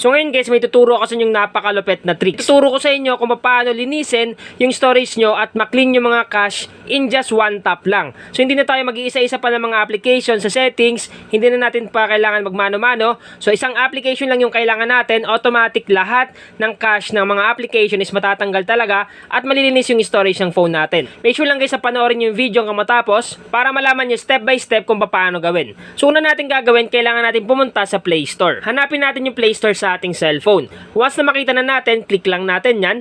So ngayon guys, may tuturo ako sa inyong napakalupit na tricks. Tuturo ko sa inyo kung paano linisin yung storage nyo at ma-clean yung mga cache in just one tap lang. So hindi na tayo mag-iisa-isa pa ng mga application sa settings, hindi na natin pa kailangan magmano-mano. So isang application lang yung kailangan natin, automatic lahat ng cache ng mga application is matatanggal talaga at malilinis yung storage ng phone natin. Make sure lang guys sa panoorin yung video hanggang matapos para malaman nyo step by step kung paano gawin. So una natin gagawin, kailangan natin pumunta sa Play Store. Hanapin natin yung Play Store sa ating cellphone. Once na makita na natin, click lang natin yan.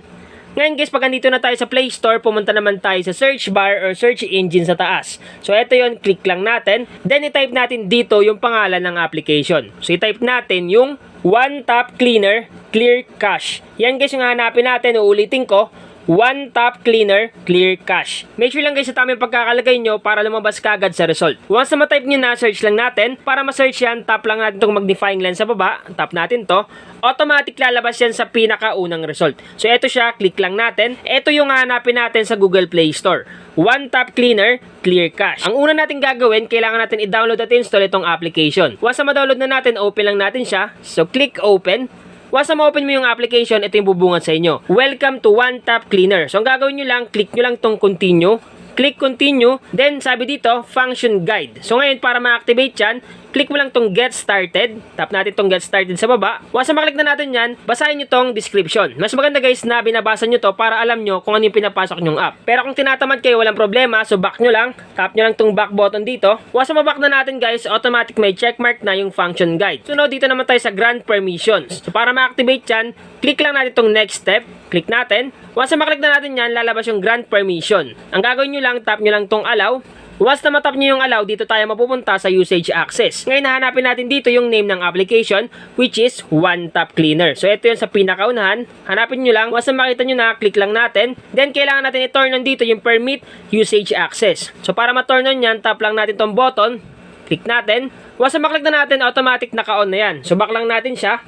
Ngayon guys, pag andito na tayo sa Play Store, pumunta naman tayo sa search bar or search engine sa taas. So ito yon, click lang natin. Then i-type natin dito yung pangalan ng application. So i-type natin yung One Tap Cleaner Clear Cache. Yan guys yung hanapin natin, uulitin ko. One Tap Cleaner Clear Cache. Make sure lang guys sa tamang pagkakalagay nyo para lumabas kagad sa result. Once na ma-type nyo na, search lang natin. Para ma-search yan, tap lang natin itong magnifying lens sa baba. Tap natin to. Automatic lalabas yan sa pinakaunang result. So ito siya, click lang natin. Ito yung hanapin natin sa Google Play Store. One Tap Cleaner Clear Cache. Ang una natin gagawin, kailangan natin i-download at install itong application. Once na ma-download na natin, open lang natin siya. So click open. Once na ma-open mo yung application, ito yung bubungad sa inyo. Welcome to One Tap Cleaner. So ang gagawin nyo lang, click nyo lang tong continue. Click continue. Then sabi dito, function guide. So ngayon para ma-activate yan, click mo lang tong get started. Tap natin tong get started sa baba. Once na maklik na natin yan, basahin nyo tong description. Mas maganda guys na binabasa nyo to para alam nyo kung ano yung pinapasok nyong app. Pero kung tinatamad kayo, walang problema. So back nyo lang. Tap nyo lang tong back button dito. Once na maback na natin guys, automatic may checkmark na yung function guide. So now dito naman tayo sa grant permissions. So para ma-activate yan, click lang natin tong next step. Click natin. Once na maklik na natin yan, lalabas yung grant permission. Ang gagawin nyo lang, tap nyo lang tong allow. Once na matap nyo yung allow, dito tayo mapupunta sa usage access. Ngayon, hanapin natin dito yung name ng application, which is One Tap Cleaner. So, ito yun sa pinakaunahan. Hanapin nyo lang. Once na makita nyo na, click lang natin. Then, kailangan natin i-turn on dito yung permit usage access. So, para ma-turn on yan, tap lang natin tong button. Click natin. Once na maklik na natin, automatic naka-on na yan. So, back lang natin siya.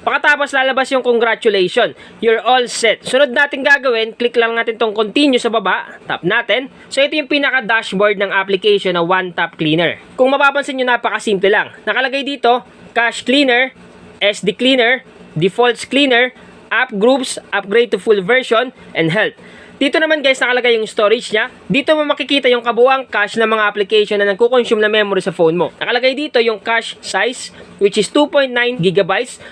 Pagkatapos lalabas yung congratulations, you're all set. Sunod natin gagawin, click lang natin tong continue sa baba, tap natin. So ito yung pinaka-dashboard ng application na One Tap Cleaner. Kung mapapansin nyo, napakasimple lang. Nakalagay dito, Cache Cleaner, SD Cleaner, Defaults Cleaner, App Groups, Upgrade to Full Version, and Health. Dito naman guys nakalagay yung storage niya. Dito mo makikita yung kabuuang cache ng mga application na nagko-consume na memory sa phone mo. Nakalagay dito yung cache size which is 2.9 GB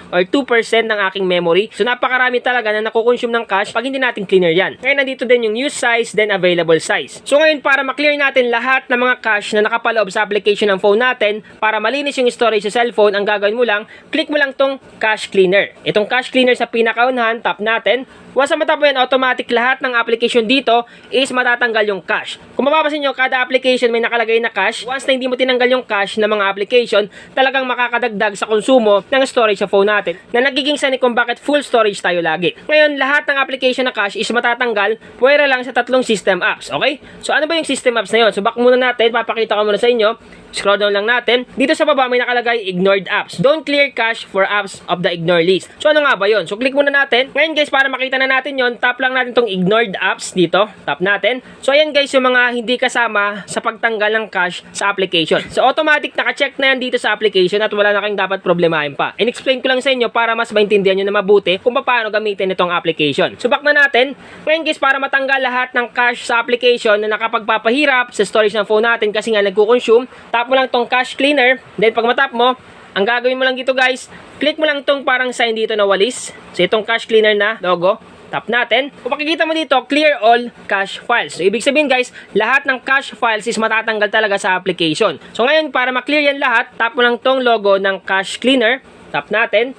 or 2% ng aking memory. So napakarami talaga na nako-consume ng cache pag hindi natin cleaner yan. Ngayon nandito din yung use size then available size. So ngayon para ma-clear natin lahat ng mga cache na nakapaloob sa application ng phone natin, para malinis yung storage sa cellphone, ang gagawin mo lang, click mo lang tong cache cleaner. Itong cache cleaner sa pinakaunahan, tap natin. Once na matap mo yan, automatic lahat ng application dito is matatanggal yung cache. Kung mapapansin nyo, kada application may nakalagay na cache. Once na hindi mo tinanggal yung cache ng mga application, talagang makakadagdag sa konsumo ng storage sa phone natin na nagiging sanay kung bakit full storage tayo lagi. Ngayon, lahat ng application na cache is matatanggal pwera lang sa tatlong system apps. Okay? So ano ba yung system apps na yun? So back muna natin, papakita ko muna sa inyo. Scroll down lang natin. Dito sa baba may nakalagay ignored apps. Don't clear cache for apps of the ignore list. So ano nga ba yun? So click muna natin. Ngayon guys, para makita na natin yon, tap lang natin tong ignored apps dito. Tap natin. So ayan guys, yung mga hindi kasama sa pagtanggal ng cache sa application. So automatic naka-check na yan dito sa application at wala na kayong dapat problemahin pa. In-explain ko lang sa inyo para mas maintindihan nyo na mabuti kung paano gamitin itong application. So back na natin. Ngayon guys, para matanggal lahat ng cache sa application na nakapagpapahirap sa storage ng phone natin kasi nga nagko-consume, tap mo lang tong cache cleaner. Then pag matap mo, ang gagawin mo lang dito guys, click mo lang tong parang sign dito na walis. So itong cache cleaner na logo, tap natin. Kung makikita mo dito, clear all cache files. So ibig sabihin guys, lahat ng cache files is matatanggal talaga sa application. So ngayon para ma-clear yan lahat, tap mo lang tong logo ng cache cleaner. Tap natin.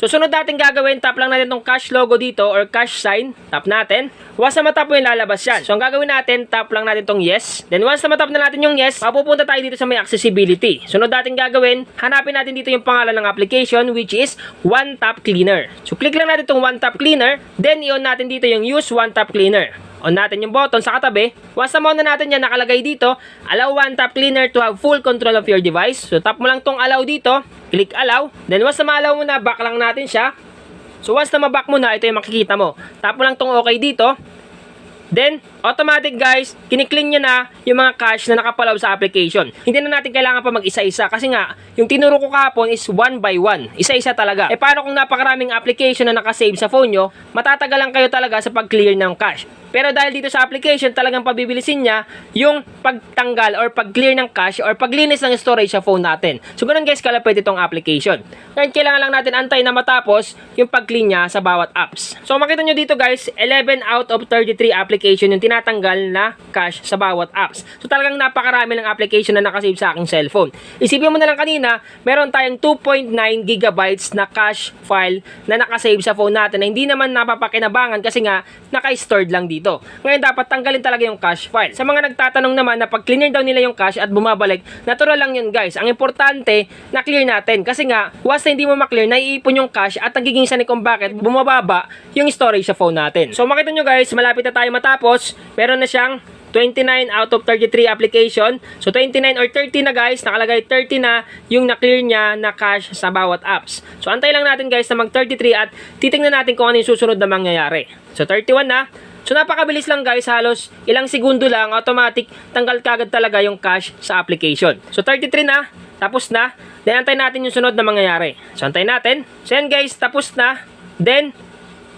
So sunod natin gagawin, tap lang natin tong cache logo dito or cache sign. Tap natin. Once na matap mo yung lalabas yan. So ang gagawin natin, tap lang natin tong yes. Then once na matap na natin yung yes, mapupunta tayo dito sa may accessibility. Sunod natin gagawin, hanapin natin dito yung pangalan ng application which is One Tap Cleaner. So click lang natin tong One Tap Cleaner. Then i-on natin dito yung use One Tap Cleaner. On natin yung button sa katabi. Once na mo na natin yan, nakalagay dito, allow One Tap Cleaner to have full control of your device. So tap mo lang tong allow dito, click allow. Then once na ma-allow mo na, back lang natin siya. So once na ma-back mo na, ito yung makikita mo. Tap mo lang tong okay dito. Then automatic guys, kinikling nyo na yung mga cache na nakapaloob sa application. Hindi na natin kailangan pa mag-isa-isa kasi nga, yung tinuro ko kahapon is one by one. Isa-isa talaga. Paano kung napakaraming application na nakasave sa phone nyo, matatagalan kayo talaga sa pag-clear ng cache. Pero dahil dito sa application, talagang pabibilisin niya yung pagtanggal or pag-clear ng cache or paglinis ng storage sa phone natin. So, ganun guys, kalapit itong application. Ngayon, kailangan lang natin antay na matapos yung pag-clean niya sa bawat apps. So, makita nyo dito guys, 11 out of 33 application yung tinatanggal na cache sa bawat apps. So, talagang napakarami ng application na nakasave sa aking cellphone. Isipin mo na lang kanina, meron tayong 2.9 gigabytes na cache file na nakasave sa phone natin na hindi naman napapakinabangan kasi nga naka-stored lang dito. Ngayon, dapat tanggalin talaga yung cache file. Sa mga nagtatanong naman na pag clear daw nila yung cache at bumabalik, natural lang yun guys. Ang importante, na-clear natin. Kasi nga, once na hindi mo ma-clear, naiipon yung cache at nagiging sanay kung bakit bumababa yung storage sa phone natin. So, makita nyo guys, malapit na tayo matapos. Meron na siyang 29 out of 33 application. So, 29 or 30 na guys. Nakalagay 30 na yung na-clear niya na cache sa bawat apps. So, antay lang natin guys na mag-33 at titingnan natin kung ano yung susunod na mangyayari. So, 31 na. So, napakabilis lang guys. Halos ilang segundo lang, automatic, tanggal kagad talaga yung cache sa application. So, 33 na. Tapos na. Then, antay natin yung sunod na mangyayari. So, antay natin. So, yan guys. Tapos na. Then,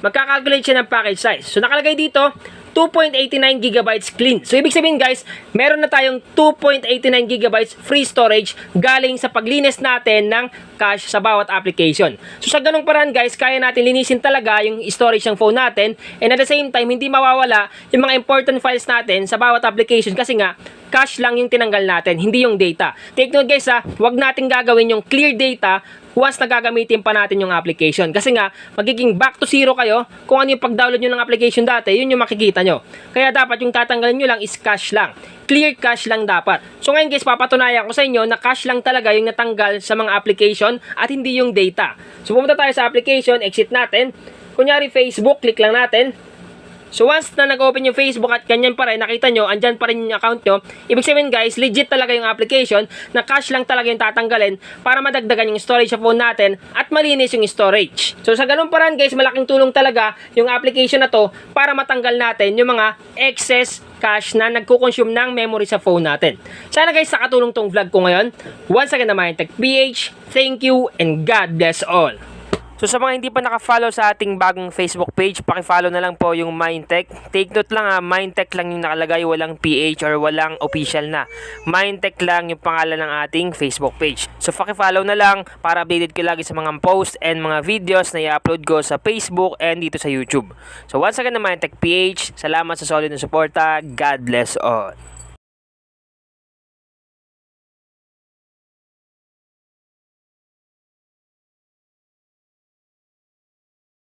magkakalculate siya ng package size. So, nakalagay dito, 2.89 gigabytes clean. So, ibig sabihin guys, meron na tayong 2.89 gigabytes free storage galing sa paglinis natin ng cache sa bawat application. So, sa ganung paraan guys, kaya natin linisin talaga yung storage ng phone natin and at the same time, hindi mawawala yung mga important files natin sa bawat application kasi nga, cache lang yung tinanggal natin, hindi yung data. Take note guys ha, huwag natin gagawin yung clear data once na gagamitin pa natin yung application. Kasi nga, magiging back to zero kayo kung ano yung pag-download nyo ng application dati, yun yung makikita nyo. Kaya dapat yung tatanggalin nyo lang is cache lang. Clear cache lang dapat. So ngayon guys, papatunayan ko sa inyo na cache lang talaga yung natanggal sa mga application at hindi yung data. So pumunta tayo sa application, exit natin. Kunyari Facebook, click lang natin. So once na nag-open yung Facebook at ganyan pa rin, nakita nyo, andyan pa rin yung account nyo, ibig sabihin guys, legit talaga yung application, na cache lang talaga yung tatanggalin para madagdagan yung storage sa phone natin at malinis yung storage. So sa ganun paraan guys, malaking tulong talaga yung application na to para matanggal natin yung mga excess cache na nagko-consume ng memory sa phone natin. Sana guys, nakatulong tong vlog ko ngayon. Once again na Mindtech PH, thank you and God bless all. So sa mga hindi pa naka-follow sa ating bagong Facebook page, paki-follow na lang po yung Mindtech. Take note lang ha, Mindtech lang yung nakalagay, walang PH or walang official na. Mindtech lang yung pangalan ng ating Facebook page. So paki-follow na lang para updated ko lagi sa mga post and mga videos na i-upload ko sa Facebook and dito sa YouTube. So once again na Mindtech PH, salamat sa solid na suporta. God bless all.